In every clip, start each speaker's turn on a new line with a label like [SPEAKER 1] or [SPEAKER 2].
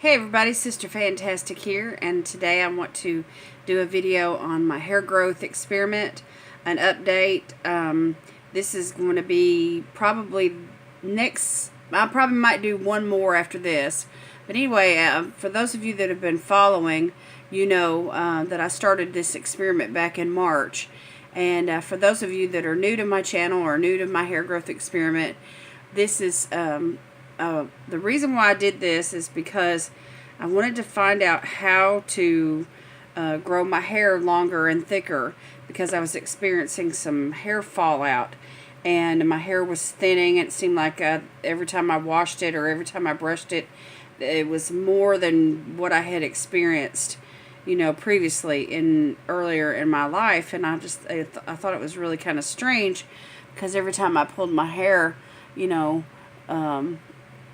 [SPEAKER 1] Hey everybody, Sister Fantastic here, and today I want to do a video on my hair growth experiment, an update. This is going to be probably next, I probably might do one more after this. But anyway, for those of you that have been following, you know that I started this experiment back in March. And for those of you that are new to my channel or new to my hair growth experiment, this is the reason why I did this is because I wanted to find out how to grow my hair longer and thicker, because I was experiencing some hair fallout and my hair was thinning. It seemed like every time I washed it or every time I brushed it, it was more than what I had experienced, you know, previously earlier in my life. And I thought it was really kind of strange, because every time I pulled my hair, you know,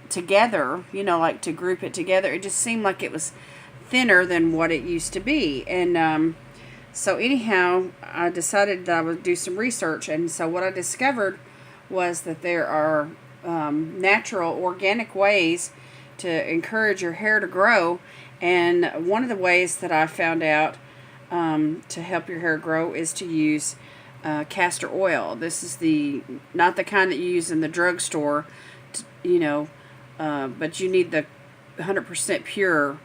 [SPEAKER 1] together, you know, like to group it together, it just seemed like it was thinner than what it used to be. And so anyhow, I decided that I would do some research. And so what I discovered was that there are natural, organic ways to encourage your hair to grow. And one of the ways that I found out to help your hair grow is to use castor oil. This is not the kind that you use in the drugstore, you know, but you need the 100% pure,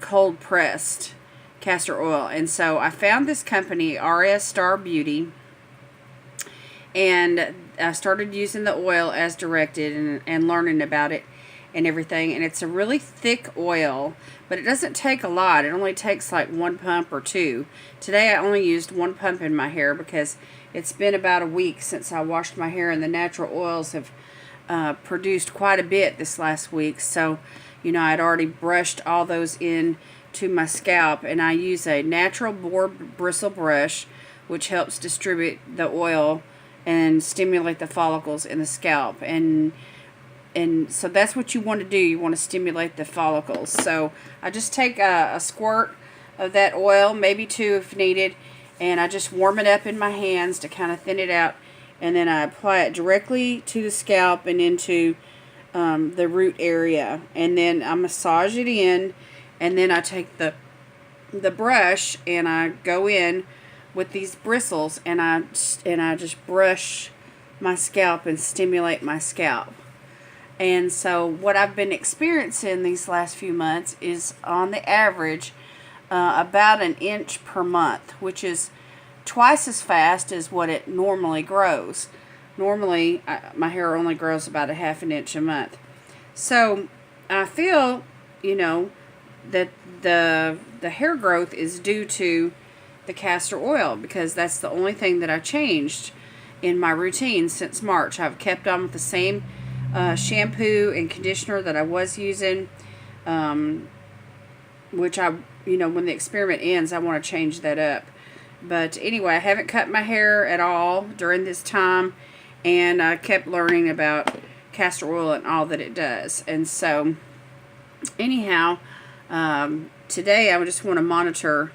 [SPEAKER 1] cold pressed castor oil. And so I found this company, RS Star Beauty, and I started using the oil as directed and learning about it and everything. And it's a really thick oil, but it doesn't take a lot. It only takes like one pump or two. Today I only used one pump in my hair because it's been about a week since I washed my hair, and the natural oils have produced quite a bit this last week. So, you know, I'd already brushed all those in to my scalp, and I use a natural boar bristle brush, which helps distribute the oil and stimulate the follicles in the scalp. And so that's what you want to do. You want to stimulate the follicles. So I just take a squirt of that oil, maybe two if needed, and I just warm it up in my hands to kind of thin it out. And then I apply it directly to the scalp and into the root area. And then I massage it in. And then I take the brush and I go in with these bristles, and I just brush my scalp and stimulate my scalp. And so what I've been experiencing these last few months is, on the average, about an inch per month, which is twice as fast as what it normally grows. Normally, my hair only grows about a half an inch a month. So I feel, you know, that the hair growth is due to the castor oil, because that's the only thing that I changed in my routine since March. I've kept on with the same shampoo and conditioner that I was using, which you know, when the experiment ends, I want to change that up. But anyway, I haven't cut my hair at all during this time, and I kept learning about castor oil and all that it does. And so anyhow, today I just want to monitor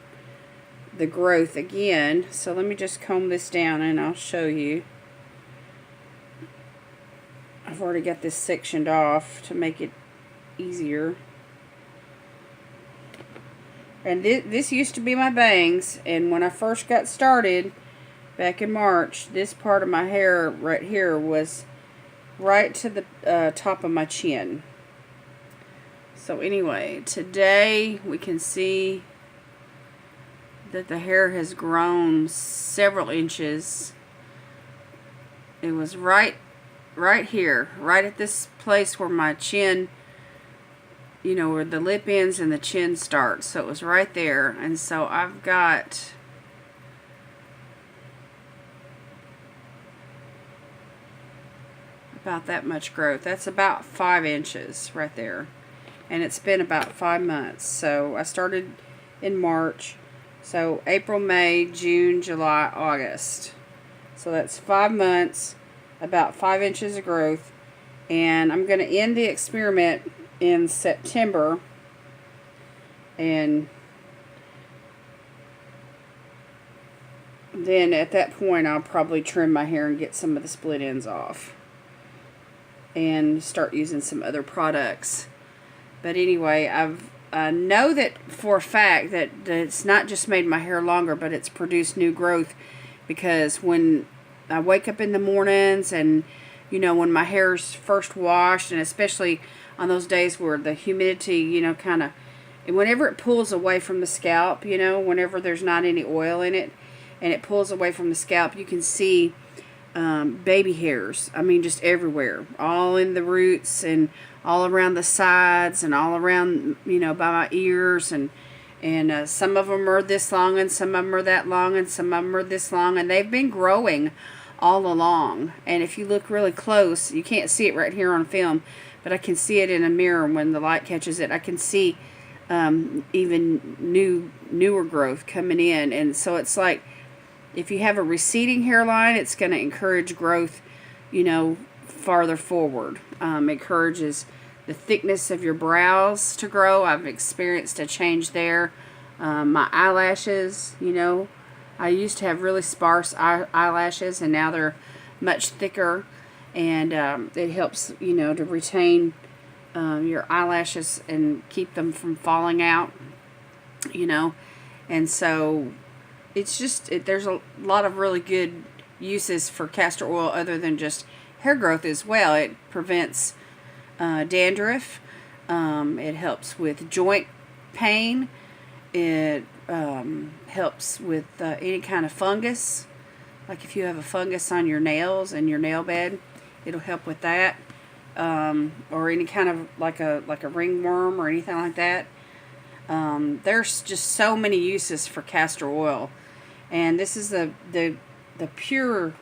[SPEAKER 1] the growth again. So let me just comb this down and I'll show you. I've already got this sectioned off to make it easier. And this used to be my bangs, and when I first got started back in March, this part of my hair right here was right to the top of my chin. So anyway, today we can see that the hair has grown several inches. It was right here, right at this place where my chin, you know, where the lip ends and the chin starts. So it was right there. And so I've got about that much growth. That's about 5 inches right there. And it's been about 5 months. So I started in March. So April, May, June, July, August. So that's 5 months, about 5 inches of growth. And I'm going to end the experiment in September, and then at that point I'll probably trim my hair and get some of the split ends off and start using some other products. But anyway, I know that for a fact that it's not just made my hair longer, but it's produced new growth, because when I wake up in the mornings and, when my hair's first washed, and especially on those days where the humidity, kind of, and whenever it pulls away from the scalp, whenever there's not any oil in it and it pulls away from the scalp, you can see baby hairs. I mean, just everywhere, all in the roots and all around the sides and all around, by my ears, and some of them are this long and some of them are that long and some of them are this long, and they've been growing all along. And if you look really close, you can't see it right here on film, but I can see it in a mirror when the light catches it. I can see even newer growth coming in. And so it's like, if you have a receding hairline, it's going to encourage growth, farther forward. Encourages the thickness of your brows to grow. I've experienced a change there. My eyelashes, I used to have really sparse eyelashes, and now they're much thicker, and it helps, to retain your eyelashes and keep them from falling out, and so it's just, there's a lot of really good uses for castor oil other than just hair growth as well. It prevents dandruff. It helps with joint pain. It helps with any kind of fungus. Like if you have a fungus on your nails and your nail bed, it'll help with that. Or any kind of like a ringworm or anything like that. There's just so many uses for castor oil. And this is the pure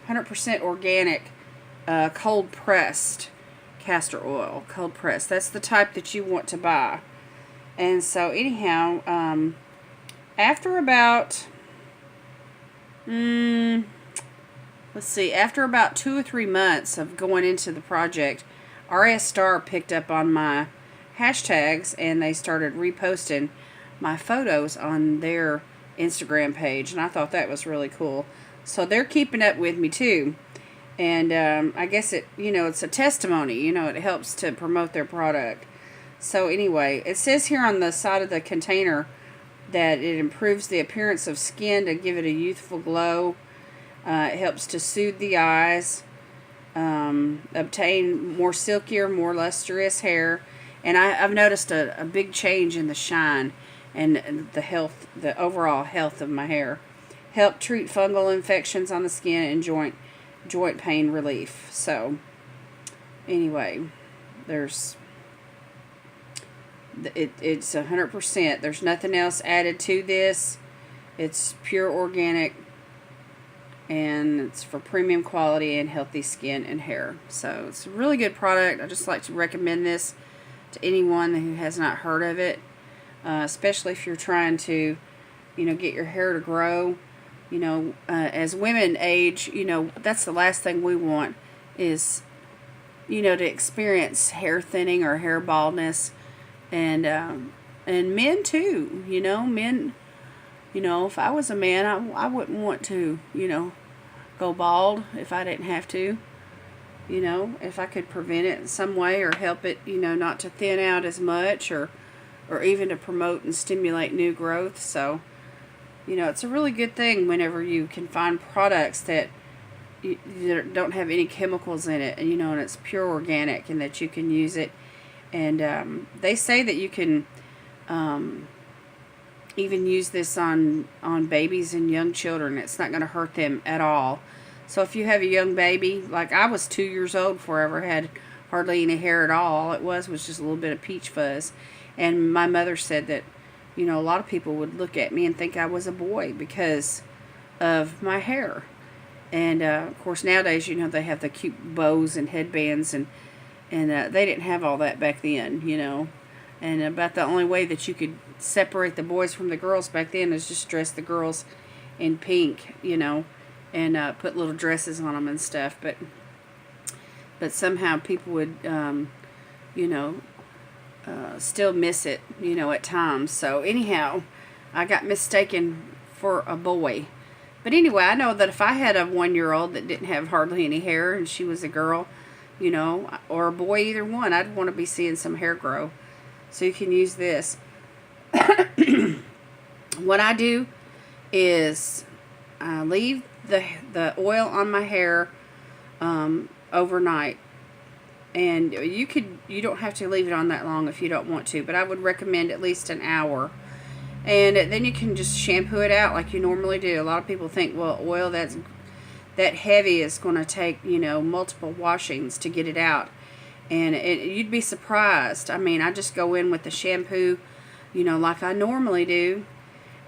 [SPEAKER 1] 100% organic cold pressed castor oil. Cold pressed. That's the type that you want to buy. And so anyhow, after about after about 2 or 3 months of going into the project, RS Star picked up on my hashtags and they started reposting my photos on their Instagram page, and I thought that was really cool. So they're keeping up with me too, and I guess it's a testimony. It helps to promote their product. So anyway, it says here on the side of the container that it improves the appearance of skin to give it a youthful glow. It helps to soothe the eyes, obtain more silkier, more lustrous hair. And I've noticed a big change in the shine and the overall health of my hair. Help treat fungal infections on the skin and joint pain relief. So anyway, it's 100%. There's nothing else added to this. It's pure organic, and it's for premium quality and healthy skin and hair. So it's a really good product. I just like to recommend this to anyone who has not heard of it, especially if you're trying to, get your hair to grow. As women age, that's the last thing we want is, to experience hair thinning or hair baldness. And men too, men, if I was a man, I wouldn't want to, go bald if I didn't have to, if I could prevent it in some way or help it, not to thin out as much or even to promote and stimulate new growth. So, it's a really good thing whenever you can find products that don't have any chemicals in it, and, and it's pure organic, and that you can use it. And they say that you can even use this on babies and young children. It's not going to hurt them at all. So if you have a young baby, like I was 2 years old before I ever had hardly any hair at all. All it was just a little bit of peach fuzz. And my mother said that, a lot of people would look at me and think I was a boy because of my hair. And of course nowadays, they have the cute bows and headbands, and they didn't have all that back then, And about the only way that you could separate the boys from the girls back then is just dress the girls in pink, and put little dresses on them and stuff. But somehow people would, still miss it, at times. So anyhow, I got mistaken for a boy. But anyway, I know that if I had a 1-year-old that didn't have hardly any hair and she was a girl, or a boy, either one, I'd want to be seeing some hair grow. So you can use this. What I do is I leave the oil on my hair overnight. And you don't have to leave it on that long if you don't want to, but I would recommend at least an hour. And then you can just shampoo it out like you normally do. A lot of people think, well, oil that heavy is going to take, multiple washings to get it out. And you'd be surprised. I mean, I just go in with the shampoo, like I normally do,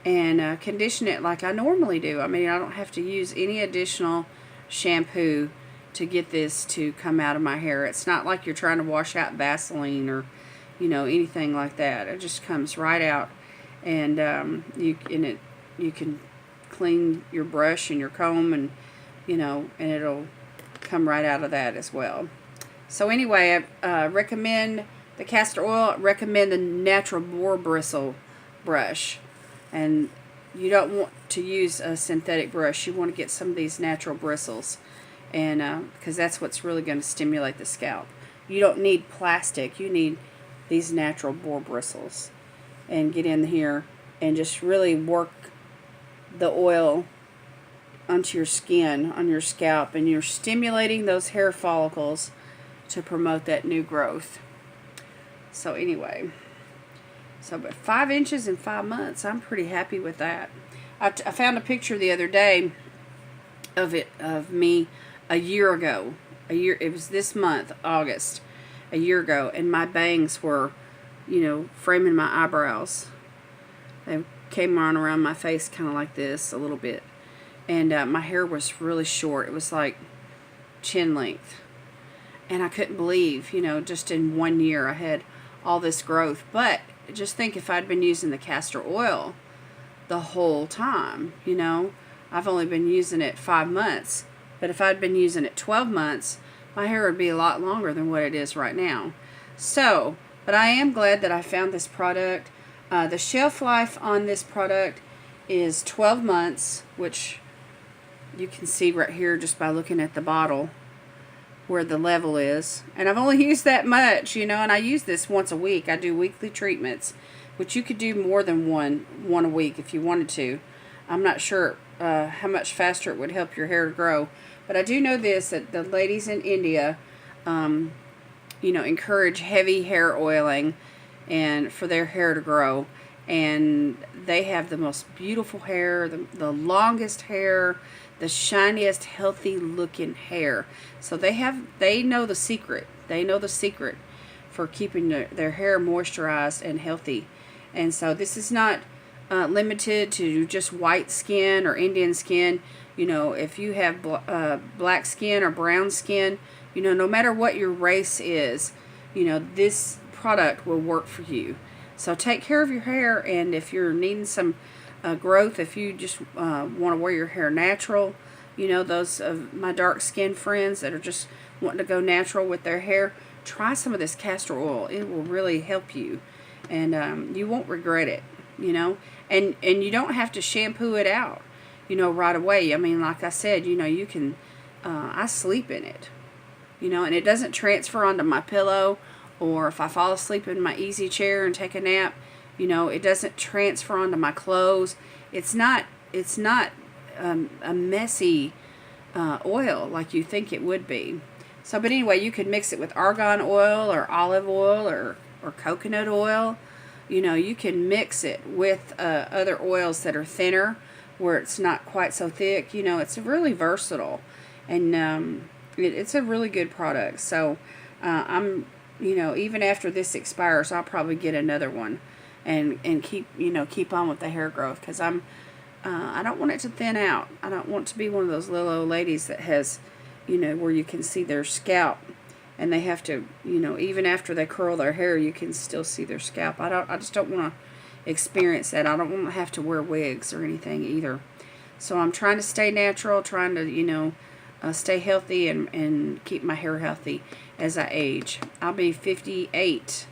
[SPEAKER 1] and condition it like I normally do. I mean, I don't have to use any additional shampoo to get this to come out of my hair. It's not like you're trying to wash out Vaseline or, anything like that. It just comes right out, and you can clean your brush and your comb, and and it'll come right out of that as well. So anyway, I recommend the castor oil. I recommend the natural boar bristle brush, and you don't want to use a synthetic brush. You want to get some of these natural bristles, and because that's what's really going to stimulate the scalp. You don't need plastic. You need these natural boar bristles. And get in here and just really work the oil onto your skin, on your scalp, and you're stimulating those hair follicles to promote that new growth. So anyway, but 5 inches in 5 months, I'm pretty happy with that. I found a picture the other day of me a year ago. It was this month, August, a year ago, and my bangs were, framing my eyebrows. They came on around my face kind of like this a little bit. And my hair was really short. It was like chin length. And I couldn't believe, just in 1 year I had all this growth. But just think if I'd been using the castor oil the whole time, I've only been using it 5 months. But if I'd been using it 12 months, my hair would be a lot longer than what it is right now. So, but I am glad that I found this product. The shelf life on this product is 12 months, which you can see right here just by looking at the bottle where the level is. And I've only used that much, and I use this once a week. I do weekly treatments, which you could do more than one a week if you wanted to. I'm not sure how much faster it would help your hair to grow. But I do know this, that the ladies in India, encourage heavy hair oiling and for their hair to grow. And they have the most beautiful hair, the longest hair, the shiniest, healthy looking hair. So they know the secret. They know the secret for keeping their hair moisturized and healthy. And so this is not limited to just white skin or Indian skin. If you have black skin or brown skin, no matter what your race is, this product will work for you. So take care of your hair, and if you're needing some growth, if you just want to wear your hair natural, those of my dark skinned friends that are just wanting to go natural with their hair, try some of this castor oil. It will really help you, and you won't regret it, and you don't have to shampoo it out, right away. I mean, like I said, you can, I sleep in it, and it doesn't transfer onto my pillow, or if I fall asleep in my easy chair and take a nap, it doesn't transfer onto my clothes. It's not a messy oil like you think it would be. So, but anyway, you could mix it with argan oil or olive oil or coconut oil. You can mix it with other oils that are thinner, where it's not quite so thick. It's really versatile, and it's a really good product. So I'm, even after this expires, I'll probably get another one and keep on with the hair growth, because I don't want it to thin out. I don't want to be one of those little old ladies that has, where you can see their scalp, and they have to, even after they curl their hair, you can still see their scalp. I just don't want to experience that. I don't want to have to wear wigs or anything either. So I'm trying to stay natural, trying to, stay healthy and keep my hair healthy as I age. I'll be 58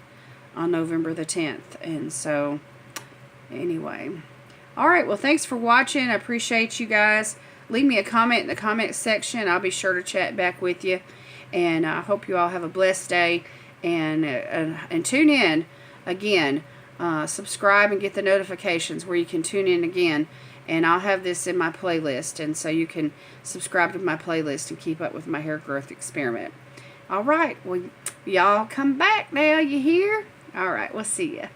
[SPEAKER 1] on November the 10th. And so, anyway. Alright, well, thanks for watching. I appreciate you guys. Leave me a comment in the comment section. I'll be sure to chat back with you. And I hope you all have a blessed day. And tune in again, subscribe and get the notifications where you can tune in again. And I'll have this in my playlist, and so you can subscribe to my playlist and keep up with my hair growth experiment. All right, well, y'all come back now, you hear? All right, we'll see ya.